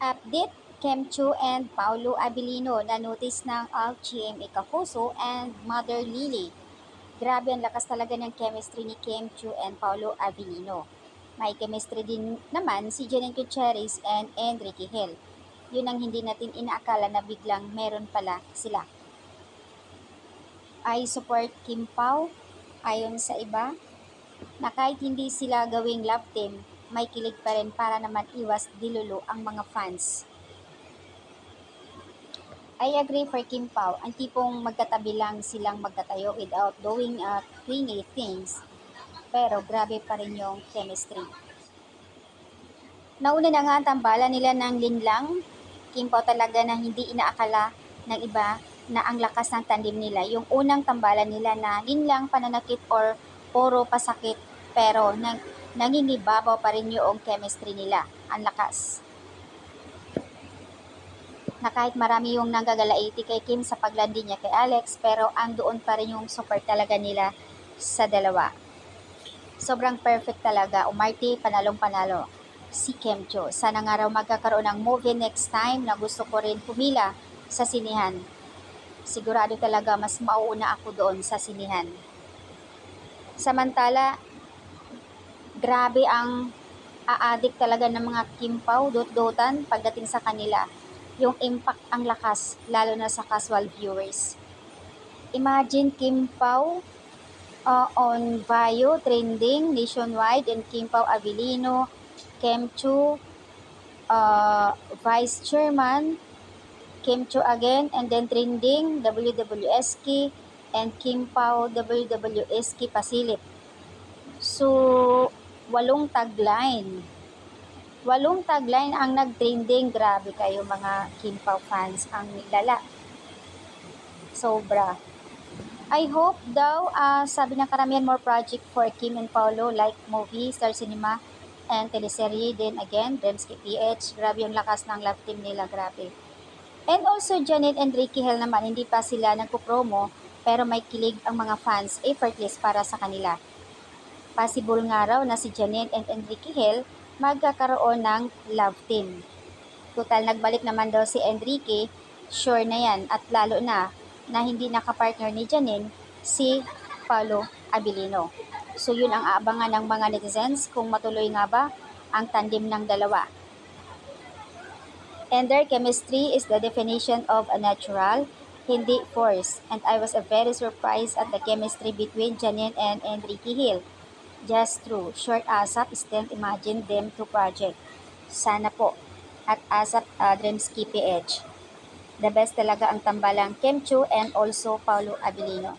Update, Kemchu and Paulo Abilino na notice ng GMA Kafuso and Mother Lily. Grabe ang lakas talaga ng chemistry ni Kemchu and Paulo Abilino. May chemistry din naman si Janine Gutierrez and Enrique Hill. Yun ang hindi natin inaakala na biglang meron pala sila. I support Kim Pao ayon sa iba na kahit hindi sila gawing love team, may kilig pa rin para naman iwas dilulu ang mga fans. I agree for Kim Pao, ang tipong magkatabi lang silang magtatayo without doing clingy things, pero grabe pa rin yung chemistry. Nauna na nga ang tambalan nila ng linlang, Kim Pao talaga na hindi inaakala ng iba na ang lakas ng tandem nila. Yung unang tambalan nila na linlang, pananakit or puro pasakit, pero nangingibabaw pa rin yung chemistry nila. Ang lakas. Na kahit marami yung nanggagalaiti kay Kim sa paglandi niya kay Alex, pero andoon pa rin yung support talaga nila sa dalawa. Sobrang perfect talaga, umarte, panalong-panalo si Kim Jo. Sana nga raw magkakaroon ng movie next time na gusto ko rin pumila sa sinihan. Sigurado talaga mas mauuna ako doon sa sinihan. Samantala, grabe ang aadik talaga ng mga Kim Pao, dot-dotan pagdating sa kanila. Yung impact ang lakas, lalo na sa casual viewers. Imagine Kim Pao on Vaio trending nationwide and Kim Pao Abilino, Kemchu, Vice Chairman, Kemchu again, and then trending WWSK and Kim Pao WWSK Pasilip. So, 8 tagline ang nag-trending. Grabe kayo mga Kim Pao fans, ang nilala. Sobra. I hope daw, sabi ng karamihan, more project for Kim and Paulo like movie, Star Cinema, and teleserye. Then again, Dremski PH. Grabe yung lakas ng love team nila, grabe. And also, Janet and Ricky Hill naman, hindi pa sila nagpo-promo, pero may kilig ang mga fans, effortless para sa kanila. Possible nga raw na si Janet and Enrique Hill magkakaroon ng love team. Total, nagbalik naman daw si Enrique, sure na yan, at lalo na hindi nakapartner ni Janine si Paulo Abilino. So yun ang aabangan ng mga netizens kung matuloy nga ba ang tandem ng dalawa. And their chemistry is the definition of a natural, hindi forced. And I was very surprised at the chemistry between Janine and Enrique Hill. Just true. Short ASAP, stand imagine them to project. Sana po. At ASAP Dremski PH. The best talaga ang tambalang Kemchu and also Paulo Abilino.